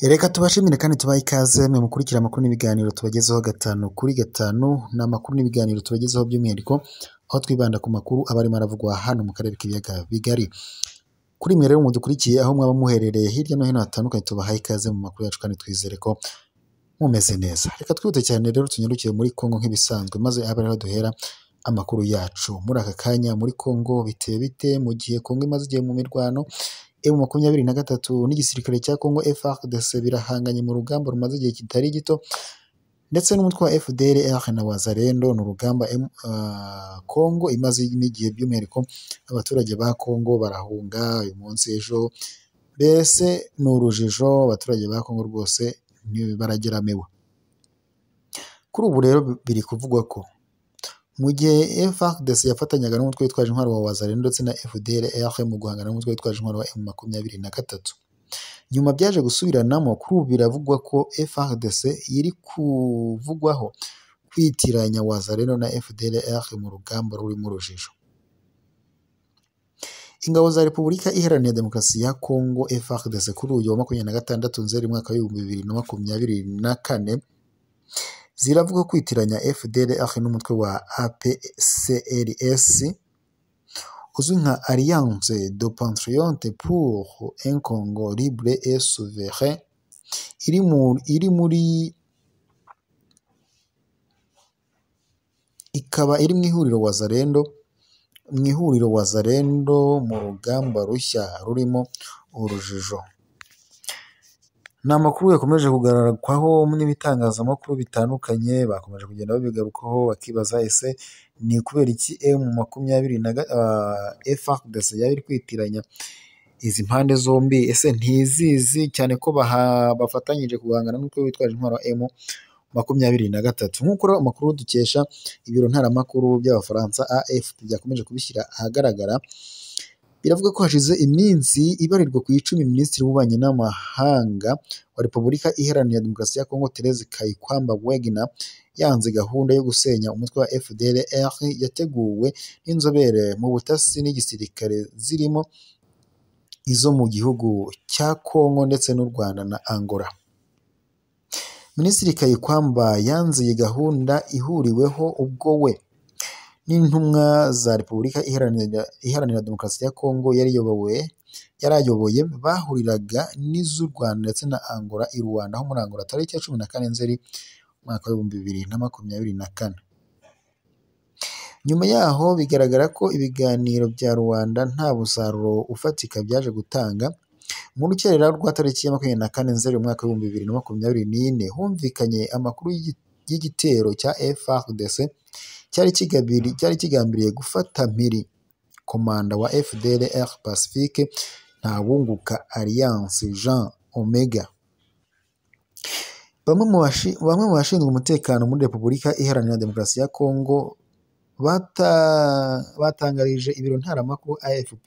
Reka tubashimire kandi tubahe ikaze mwe mukurikira amakuru n'ibiganiro tubagezaho gatanu kuri gatanu. Ni amakuru n'ibiganiro tubagezaho by'umwihariko aho twibanda ku makuru aba arimo aravugwa hano mu karere k'ibiyaga bigari. Kuri mwe rero mudukurikiye aho mwaba muherereye hirya no hino hatandukanye, tubahaye ikaze mu makuru yacu kandi twizere ko mumeze neza. Reka twihute cyane rero tunyarukire muri Kongo nk'ibisanzwe, maze abe ariho duhera amakuru yacu. Muri aka kanya muri Kongo biteye bite? Mu gihe Kongo imaze igihe mu mirwano, M23 n'igisirikare cya Kongo FARDC birahanganye mu rugamba rumaze igihe kitari gito, ndetse n'umutwe wa FDLR na Wazalendo. Ni urugamba Kongo imaze n'igihe, by'umwihariko abaturage ba Kongo barahunga uyu munsi ejo, mbese ni urujijo. Abaturage ba Kongo rwose barageramiwe. Kuri ubu rero biri kuvugwa ko mu gihe FARDC yafatanyaga n'umutwe witwaje intwaro wa Wazalendo ndetse na FDLR mu guhangana n'umutwe witwaje intwaro wa M23, nyuma byaje gusubiranamo. Kuri ubu biravugwa ko FARDC iri kuvugwaho kwitiranya Wazalendo na FDLR mu rugamba rurimo urujijo. Ingabo za Repubulika Iharanira Demokarasi ya Kongo FARDC kuri uyu wa 26 Nzeri mwaka wa 2024 ziravuga kwitiranya FDLR n'umutwe wa APCLS uzwi nka Alliance de Patriotes pour un Congo libre et souverain, ikaba iri mu ihuriro Wazalendo mu rugamba rushya rurimo urujijo. Ni amakuru yakomeje kugaragaraho n'ibitangazamakuru bitandukanye, bakomeje kugenda babigarukaho bakibaza ese ni kubera iki FARDC yaba iri kwitiranya izi mpande zombi? Ese ntizizi cyane ko bafatanyije guhangana n'umutwe witwaje intwaro M23? Nk'uko rero amakuru dukesha ibiro ntaramakuru by'Abafaransa AFP byakomeje kubishyira ahagaragara, biravuga ko hashize iminsi ibarirwa ku 10 Minisitiri w'Ububanyi n'Amahanga wa Repubulika Iharanira Demokarasi ya Kongo Thérèse Kayikwamba Wagner yanze gahunda yo gusenya umutwe wa FDLR yateguwe n'inzobere mu butasi n'igisirikare zirimo izo mu gihugu cya Kongo ndetse n'u Rwanda na Angola. Minisitiri Kayikwamba yanze iyi gahunda ihuriweho ubwo we n'intumwa za Repubulika Iharanira Demokarasi ya Kongo yarayoboye bahuriraga n'iz'u Rwanda ndetse na Angola i Rwanda, aho muri Angola tariki ya 14 Nzeri mwaka wa 2024. Nyuma yaho bigaragara ko ibiganiro bya Rwanda nta busaruro ufatika byaje gutanga. Mu rukerera rwa tariki ya 24 Nzeri mwaka wa 2024 humvikanye amakuru y'igitero cya FARDC cyari kigambiriye gufata mpiri komanda wa FDLR Pacifique Ntawunguka Alliance Jean Omega. Bamwe mu bashinzwe umutekano muri Repubulika Iharanira Demokarasi ya Kongo batangarije ibiro ntaramakuru AFP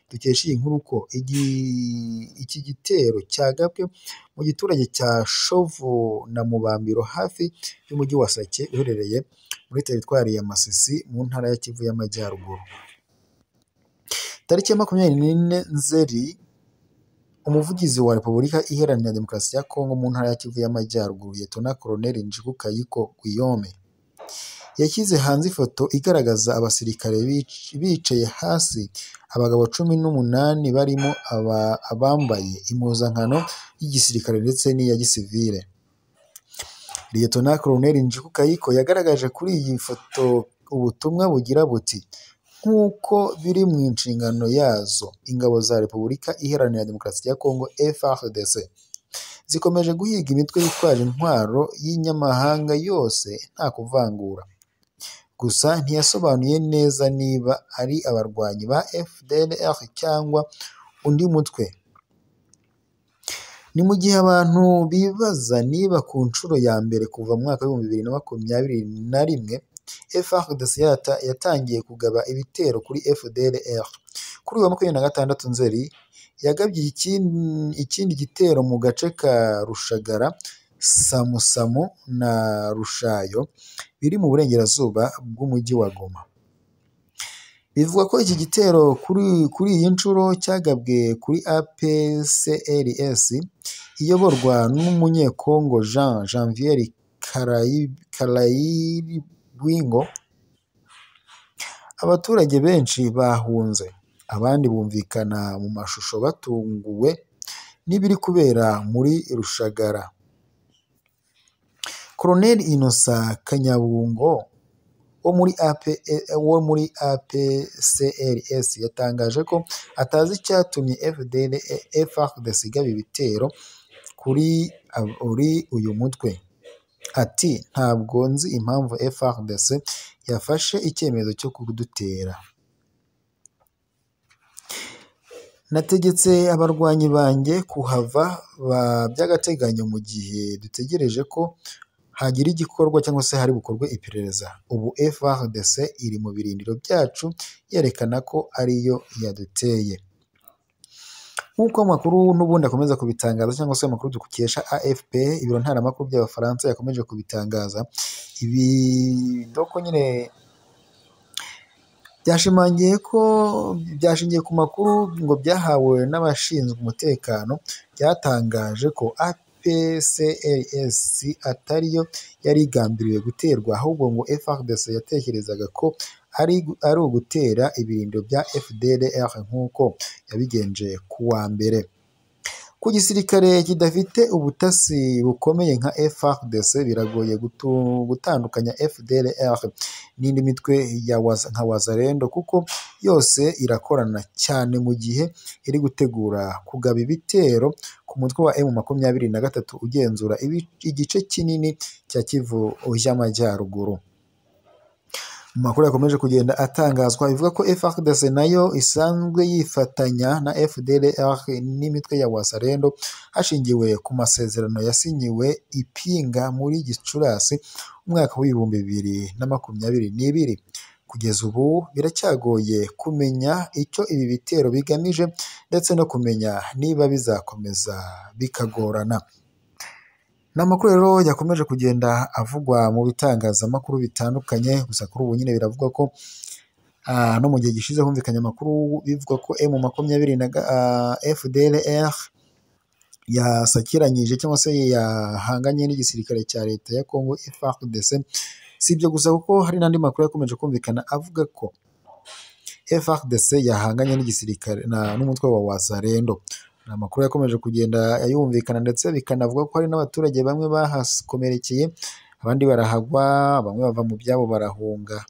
dukesha iyi nkuru ko iki gitero cyagabwe mu giturage cya Shovu na Mubambiro hafi y'umujyi wa Sake uherereye muri teritwari ya Masisi mu ntara ya Kivu y'Amajyaruguru. Tariki ya 24 Nzeri umuvugizi wa Repubulika Iharanira Demokarasi ya Kongo mu ntara ya Kivu y'Amajyaruguru Lt Colonel Njiku Kayiko Guillaume yashyize hanze ifoto igaragaza abasirikare bicaye hasi, abagabo 18 barimo abambaye impuzankano y'igisirikare ndetse n'iya gisivile. Lt Colonel Njiku Kayiko yagaragaje kuri iyi foto ubutumwa bugira buti: nk'uko biri mu inshingano yazo, ingabo za Repubulika Iharanira Demokarasi ya Kongo FARDC zikomeje guhiga imitwe yitwaje intwaro y'inyamahanga yose nta kuvangura. Gusa ntiyasobanuye neza niba ari abarwanyi ba FDLR cyangwa undi mutwe. Ni mu gihe abantu bibaza niba ku nshuro ya mbere kuva mu mwaka wa 2021 FARDC yatangiye kugaba ibitero kuri FDLR. Kuri uyu wa 26 Nzeri yagabye ikindi gitero mu gace ka Rushagara, Samusamo na Rushayo biri mu burengerazuba bw'umujyi wa Goma. Bivugwa ko iki gitero kuri iyi nshuro cyagabwe kuri APCLS iyoborwa n'umunyekongo Jean Janvier Karayibwingo. Abaturage benshi bahunze, abandi bumvikana mu mashusho batunguwe n'ibiri kubera muri Rushagara. Colonel Innocent Kanyabungo wo muri APCLS yatangaje ko atazi icyatumye FARDC igaba ibitero kuri uyu mutwe. Ati ntabwo nzi impamvu FARDC yafashe icyemezo cyo kudutera. Nategetse abarwanyi banjye kuhava by'agateganyo mu gihe dutegereje ko hagira igikorwa cyangwa se hari bukorwe iperereza. Ubu FARDC iri mu birindiro byacu yerekana ko ariyo yaduteye. Nk'uko amakuru n'ubundi akomeza kubitangaza cyangwa se amakuru dukesha AFP, ibiro ntaramakuru by'Abafaransa yakomeje kubitangaza. Ibi doko nyine byashingiye ku makuru ngo byahawe n'abashinzwe umutekano, byatangaje ko APCLS atariyo yari igambiriwe guterwa, ahubwo ngo FARDC yatekerezaga ko ari ugutera ibirindiro bya FDLR nk'uko yabigenje ku wa mbere. Ku gisirikare kidafite ubutasi bukomeye nka FARDC biragoye gutandukanya FDLR n'indi mitwe nka Wazalendo, kuko yose irakorana cyane mu gihe iri gutegura kugaba ibitero ku mutwe wa M23 ugenzura igice kinini cya Kivu y'Amajyaruguru. Mu makuru yakomeje kugenda atangazwa bivuga ko FARDC nayo isanzwe yifatanya na FDLR n'imitwe ya Wazalendo hashingiwe ku masezerano yasinyiwe Ipinga muri Gicurasi umwaka w'2022. Kugeza ubu biracyagoye kumenya icyo ibi bitero bigamije ndetse no kumenya niba bizakomeza bikagorana. Ni amakuru rero yakomeje kugenda avugwa mu bitangazamakuru bitandukanye, gusa kuri ubu nyine biravugwa ko no mu gihe gishize humvikanye amakuru bivuga ko FDLR yasakiranyije cyangwa se yahanganye n'igisirikare cya leta ya Congo FARDC. Si ibyo gusa kuko hari n'andi makuru yakomeje kumvikana avuga ko FARDC yahanganye n'igisirikare n'umutwe wa Wazalendo. Ni amakuru yakomeje kugenda yumvikana ndetse bikanavuga ko hari n'abaturage bamwe bahakomerekeye, abandi barahagwa, bamwe bava mu byabo barahunga.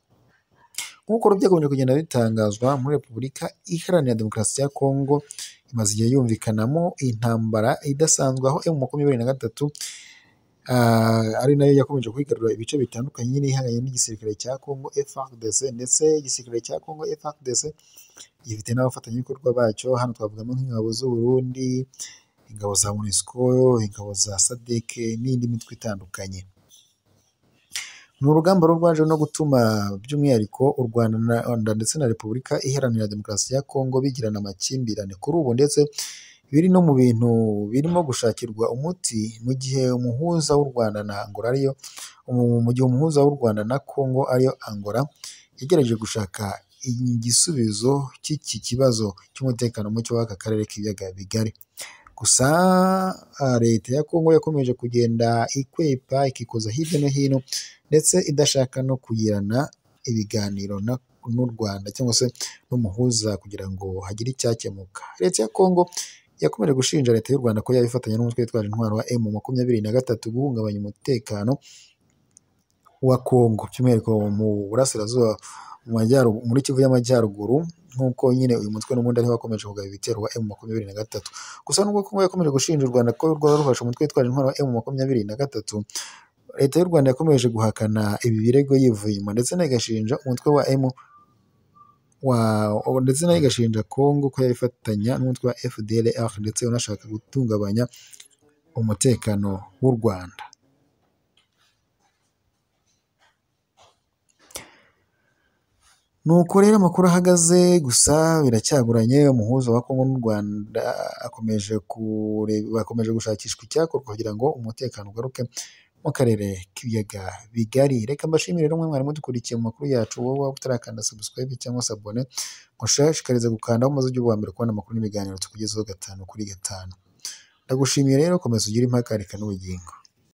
Nk'uko byakomeje kugenda bitangazwa, muri Repubulika Iharanira Demokarasi ya Kongo imaze igihe yumvikanamo intambara idasanzwe, aho M23 ari nayo yakomeje kwigarura ibice bitandukanye nyine ihanganye n'igisirikare cya Kongo FARDC, ndetse igisirikare cya Kongo FARDC gifite n'abafatanyabikorwa bacyo. Hano twavugamo nk'ingabo z'u Burundi, ingabo za MONUSCO, ingabo za SADC n'indi mitwe itandukanye. Ni urugamba rwaje no gutuma by'umwihariko u Rwanda ndetse na Repubulika Iharanira Demokarasi ya Kongo bigirana amakimbirane kuri ubu, ndetse biri no mu bintu birimo gushakirwa umuti mu gihe umuhuza w'u Rwanda na Angola umuhuza w'u Rwanda na Kongo ariyo Angola yagerageje gushaka igisubizo cy'iki kibazo cy'umutekano muke w'aka karere k'ibiyaga bigari. Gusa leta ya Kongo yakomeje kugenda ikwepa ikikoza hirya no hino, ndetse idashaka no kugirana ibiganiro n'u Rwanda cyangwa se n'umuhuza kugira ngo hagire icyakemuka. Leta ya Kongo yakomeje gushinja leta y'u Rwanda ko yabifatanya n'umutwe witwaje intwaro wa M23 guhungabanya umutekano wa Kongo, by'umwihariko mu burasirazuba muri Kivu y'Amajyaruguru, nk'uko nyine uyu mutwe n'ubundi ariho wakomeje kugaba ibitero wa M23. Gusa nubwo Kongo yakomeje gushinja u Rwanda ko rwaba rufashe umutwe witwaje intwaro wa M23, leta y'u Rwanda yakomeje guhakana ibi birego yivuye inyuma, ndetse nayo igashinja umutwe ndetse nayo igashinja Kongo ko yabifatanya n'umutwe wa FDLR ndetse unashaka gutungabanya umutekano w'u Rwanda. Nuko rero amakuru ahagaze, gusa biracyagoranye. Umuhuza wa Kongo n'u Rwanda bakomeje gushakishwa icyakorwa kugira ngo umutekano ugaruke mu karere k'ibiyaga bigari. Reka mbashimire rero mwe mwari mudukurikiye mu makuru yacu, wowe waba utarakanda subscribe cyangwa se abone, mushishikarize gukandaho maze ujye uba uwa mbere kubona amakuru n'ibiganiro tukugezaho gatanu kuri gatanu. Ndagushimiye rero, komeza ugire impaka reka n'ubugingo.